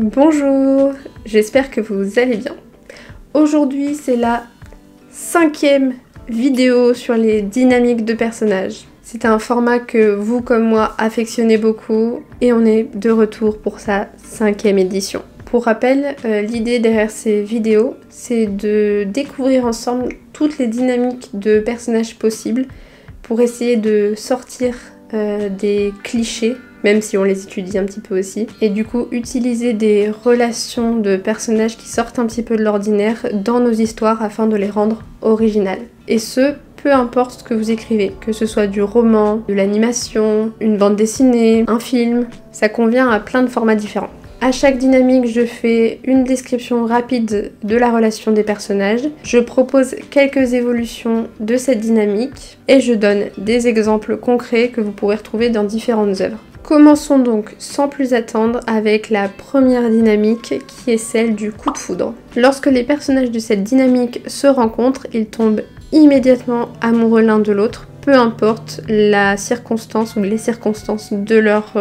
Bonjour, j'espère que vous allez bien. Aujourd'hui, c'est la 5e vidéo sur les dynamiques de personnages. C'est un format que vous comme moi affectionnez beaucoup et on est de retour pour sa 5e édition. Pour rappel, l'idée derrière ces vidéos, c'est de découvrir ensemble toutes les dynamiques de personnages possibles pour essayer de sortir des clichés, même si on les étudie un petit peu aussi, et du coup utiliser des relations de personnages qui sortent un petit peu de l'ordinaire dans nos histoires afin de les rendre originales. Et ce, peu importe ce que vous écrivez, que ce soit du roman, de l'animation, une bande dessinée, un film, ça convient à plein de formats différents. À chaque dynamique, je fais une description rapide de la relation des personnages, je propose quelques évolutions de cette dynamique et je donne des exemples concrets que vous pourrez retrouver dans différentes œuvres. Commençons donc sans plus attendre avec la première dynamique qui est celle du coup de foudre. Lorsque les personnages de cette dynamique se rencontrent, ils tombent immédiatement amoureux l'un de l'autre, peu importe la circonstance ou les circonstances de leur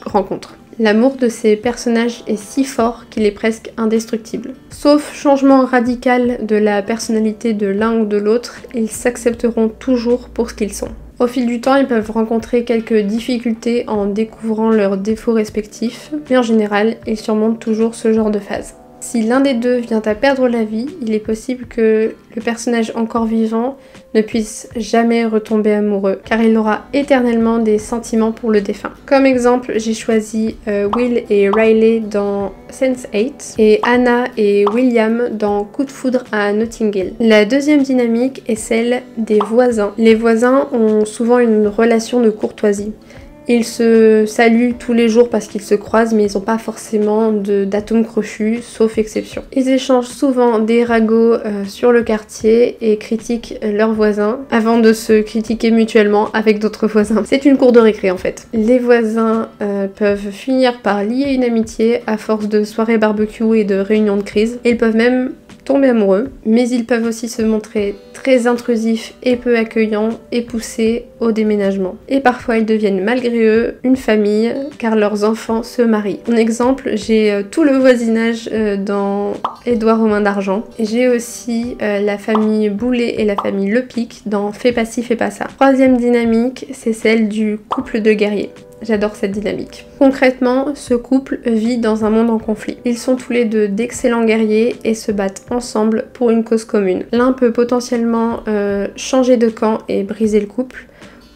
rencontre. L'amour de ces personnages est si fort qu'il est presque indestructible. Sauf changement radical de la personnalité de l'un ou de l'autre, ils s'accepteront toujours pour ce qu'ils sont. Au fil du temps, ils peuvent rencontrer quelques difficultés en découvrant leurs défauts respectifs, mais en général, ils surmontent toujours ce genre de phase. Si l'un des deux vient à perdre la vie, il est possible que le personnage encore vivant ne puisse jamais retomber amoureux, car il aura éternellement des sentiments pour le défunt. Comme exemple, j'ai choisi Will et Riley dans Sense8 et Anna et William dans Coup de foudre à Notting Hill. La deuxième dynamique est celle des voisins. Les voisins ont souvent une relation de courtoisie. Ils se saluent tous les jours parce qu'ils se croisent, mais ils n'ont pas forcément d'atomes crochus, sauf exception. Ils échangent souvent des ragots sur le quartier et critiquent leurs voisins avant de se critiquer mutuellement avec d'autres voisins. C'est une cour de récré en fait. Les voisins peuvent finir par lier une amitié à force de soirées barbecue et de réunions de crise. Et ils peuvent même tomber amoureux, mais ils peuvent aussi se montrer très intrusifs et peu accueillants et pousser au déménagement. Et parfois ils deviennent malgré eux une famille car leurs enfants se marient. En exemple, j'ai tout le voisinage dans Édouard aux mains d'argent. J'ai aussi la famille Boulet et la famille Lepic dans Fais pas ci, fais pas ça. Troisième dynamique, c'est celle du couple de guerriers. J'adore cette dynamique. Concrètement, ce couple vit dans un monde en conflit. Ils sont tous les deux d'excellents guerriers et se battent ensemble pour une cause commune. L'un peut potentiellement changer de camp et briser le couple,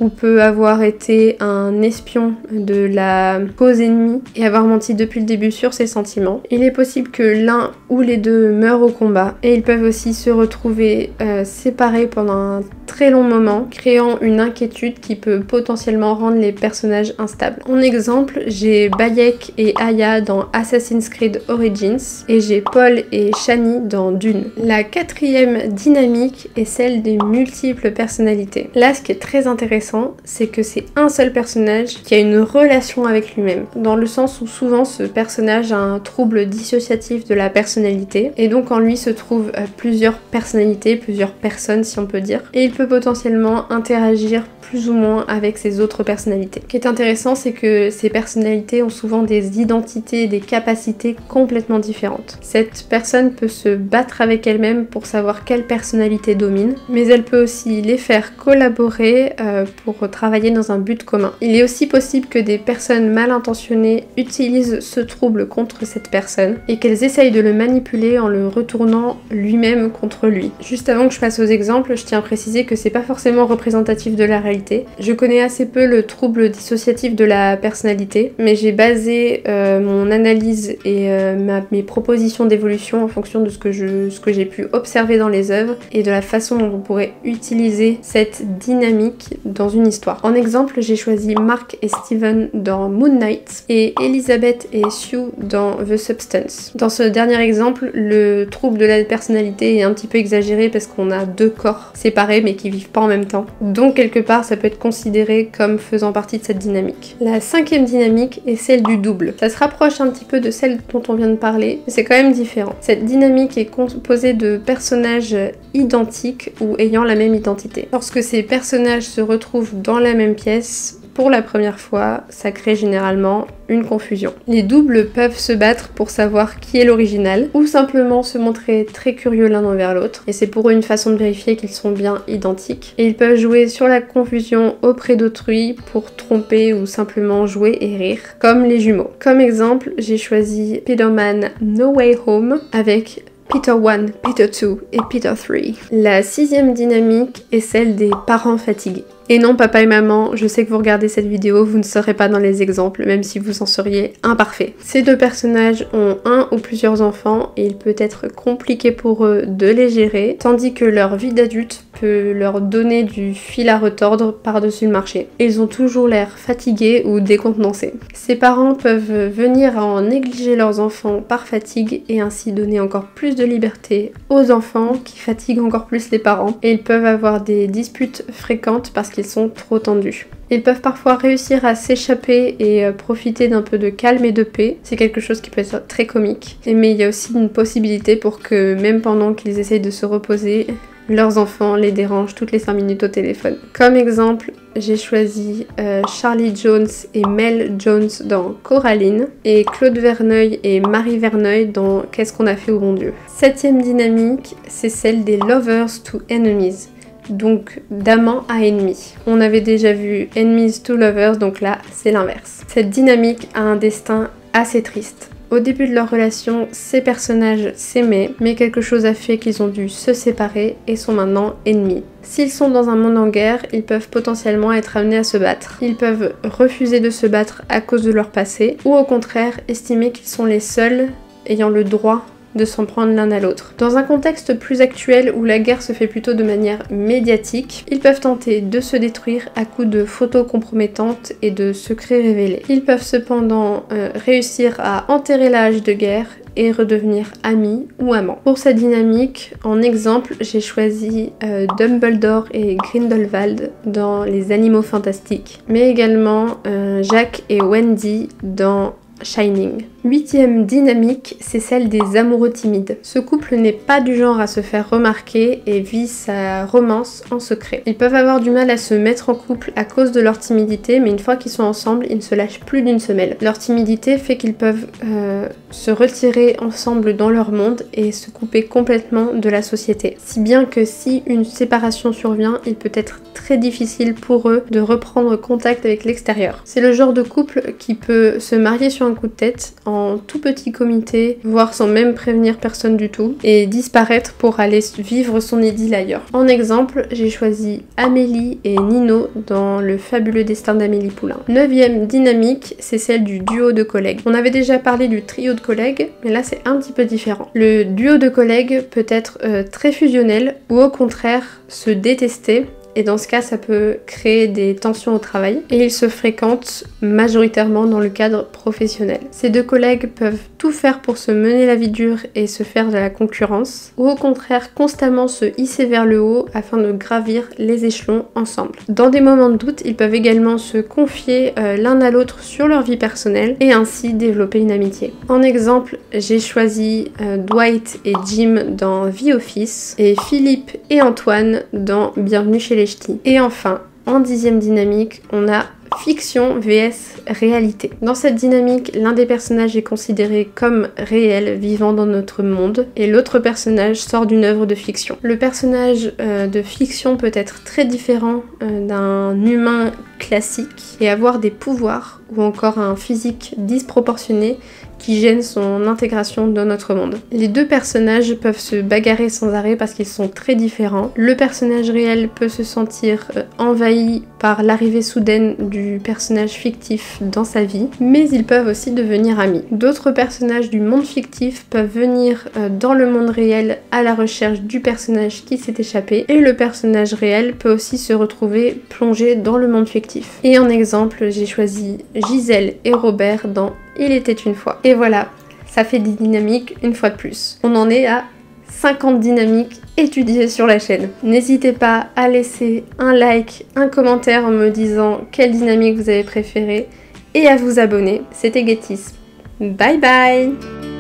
ou peut avoir été un espion de la cause ennemie et avoir menti depuis le début sur ses sentiments. Il est possible que l'un ou les deux meurent au combat et ils peuvent aussi se retrouver séparés pendant un très long moment, créant une inquiétude qui peut potentiellement rendre les personnages instables. En exemple, j'ai Bayek et Aya dans Assassin's Creed Origins et j'ai Paul et Shani dans Dune. La quatrième dynamique est celle des multiples personnalités. Là, ce qui est très intéressant, c'est que c'est un seul personnage qui a une relation avec lui-même, dans le sens où souvent ce personnage a un trouble dissociatif de la personnalité, et donc en lui se trouvent plusieurs personnalités, plusieurs personnes si on peut dire, et il peut potentiellement interagir plus ou moins avec ses autres personnalités. Ce qui est intéressant, c'est que ces personnalités ont souvent des identités et des capacités complètement différentes. Cette personne peut se battre avec elle-même pour savoir quelle personnalité domine, mais elle peut aussi les faire collaborer pour travailler dans un but commun. Il est aussi possible que des personnes mal intentionnées utilisent ce trouble contre cette personne et qu'elles essayent de le manipuler en le retournant lui-même contre lui. Juste avant que je passe aux exemples, je tiens à préciser que c'est pas forcément représentatif de la réalité. Je connais assez peu le trouble dissociatif de la personnalité, mais j'ai basé mon analyse et mes propositions d'évolution en fonction de ce que j'ai pu observer dans les œuvres et de la façon dont on pourrait utiliser cette dynamique dans une histoire. En exemple, j'ai choisi Mark et Steven dans Moon Knight et Elizabeth et Sue dans The Substance. Dans ce dernier exemple, le trouble de la personnalité est un petit peu exagéré parce qu'on a deux corps séparés mais qui vivent pas en même temps. Donc quelque part, ça peut être considéré comme faisant partie de cette dynamique. La cinquième dynamique est celle du double. Ça se rapproche un petit peu de celle dont on vient de parler, mais c'est quand même différent. Cette dynamique est composée de personnages identiques ou ayant la même identité. Lorsque ces personnages se retrouvent dans la même pièce, pour la première fois, ça crée généralement une confusion. Les doubles peuvent se battre pour savoir qui est l'original ou simplement se montrer très curieux l'un envers l'autre et c'est pour eux une façon de vérifier qu'ils sont bien identiques. Et ils peuvent jouer sur la confusion auprès d'autrui pour tromper ou simplement jouer et rire, comme les jumeaux. Comme exemple, j'ai choisi Spider-Man No Way Home avec Peter 1, Peter 2 et Peter 3. La 6e dynamique est celle des parents fatigués. Et non, papa et maman, je sais que vous regardez cette vidéo, vous ne serez pas dans les exemples, même si vous en seriez imparfaits. Ces deux personnages ont un ou plusieurs enfants et il peut être compliqué pour eux de les gérer, tandis que leur vie d'adulte peut leur donner du fil à retordre par-dessus le marché. Ils ont toujours l'air fatigués ou décontenancés. Ces parents peuvent venir à en négliger leurs enfants par fatigue et ainsi donner encore plus de liberté aux enfants qui fatiguent encore plus les parents. Et ils peuvent avoir des disputes fréquentes parce qu'ils sont trop tendus. Ils peuvent parfois réussir à s'échapper et profiter d'un peu de calme et de paix. C'est quelque chose qui peut être très comique. Mais il y a aussi une possibilité pour que même pendant qu'ils essayent de se reposer, leurs enfants les dérangent toutes les 5 minutes au téléphone. Comme exemple, j'ai choisi Charlie Jones et Mel Jones dans Coraline et Claude Verneuil et Marie Verneuil dans Qu'est-ce qu'on a fait au bon Dieu. 7e dynamique, c'est celle des lovers to enemies. Donc d'amant à ennemi. On avait déjà vu enemies to lovers, donc là c'est l'inverse. Cette dynamique a un destin assez triste. Au début de leur relation, ces personnages s'aimaient, mais quelque chose a fait qu'ils ont dû se séparer et sont maintenant ennemis. S'ils sont dans un monde en guerre, ils peuvent potentiellement être amenés à se battre. Ils peuvent refuser de se battre à cause de leur passé, ou au contraire estimer qu'ils sont les seuls ayant le droit de s'en prendre l'un à l'autre. Dans un contexte plus actuel où la guerre se fait plutôt de manière médiatique, ils peuvent tenter de se détruire à coups de photos compromettantes et de secrets révélés. Ils peuvent cependant réussir à enterrer la hache de guerre et redevenir amis ou amants. Pour cette dynamique, en exemple, j'ai choisi Dumbledore et Grindelwald dans Les Animaux Fantastiques, mais également Jack et Wendy dans Shining. 8e dynamique, c'est celle des amoureux timides. Ce couple n'est pas du genre à se faire remarquer et vit sa romance en secret. Ils peuvent avoir du mal à se mettre en couple à cause de leur timidité, mais une fois qu'ils sont ensemble, ils ne se lâchent plus d'une semelle. Leur timidité fait qu'ils peuvent se retirer ensemble dans leur monde et se couper complètement de la société. Si bien que si une séparation survient, il peut être très difficile pour eux de reprendre contact avec l'extérieur. C'est le genre de couple qui peut se marier sur un coup de tête en tout petit comité, voire sans même prévenir personne du tout, et disparaître pour aller vivre son idylle ailleurs. En exemple, j'ai choisi Amélie et Nino dans Le fabuleux destin d'Amélie Poulain. 9e dynamique, c'est celle du duo de collègues. On avait déjà parlé du trio de collègues, mais là c'est un petit peu différent. Le duo de collègues peut être très fusionnel ou au contraire se détester. Et dans ce cas, ça peut créer des tensions au travail. Et ils se fréquentent majoritairement dans le cadre professionnel. Ces deux collègues peuvent tout faire pour se mener la vie dure et se faire de la concurrence. Ou au contraire, constamment se hisser vers le haut afin de gravir les échelons ensemble. Dans des moments de doute, ils peuvent également se confier l'un à l'autre sur leur vie personnelle et ainsi développer une amitié. En exemple, j'ai choisi Dwight et Jim dans The Office et Philippe et Antoine dans Bienvenue chez les Ch'tis. Et enfin, en 10e dynamique, on a fiction vs réalité. Dans cette dynamique, l'un des personnages est considéré comme réel, vivant dans notre monde, et l'autre personnage sort d'une œuvre de fiction. Le personnage de fiction peut être très différent d'un humain classique et avoir des pouvoirs ou encore un physique disproportionné qui gêne son intégration dans notre monde. Les deux personnages peuvent se bagarrer sans arrêt parce qu'ils sont très différents. Le personnage réel peut se sentir envahi par l'arrivée soudaine du personnage fictif dans sa vie, mais ils peuvent aussi devenir amis. D'autres personnages du monde fictif peuvent venir dans le monde réel à la recherche du personnage qui s'est échappé, et le personnage réel peut aussi se retrouver plongé dans le monde fictif. Et en exemple, j'ai choisi Gisèle et Robert dans Il était une fois. Et voilà, ça fait des dynamiques une fois de plus. On en est à 50 dynamiques étudiées sur la chaîne. N'hésitez pas à laisser un like, un commentaire en me disant quelle dynamique vous avez préférée et à vous abonner. C'était Guettis. Bye bye!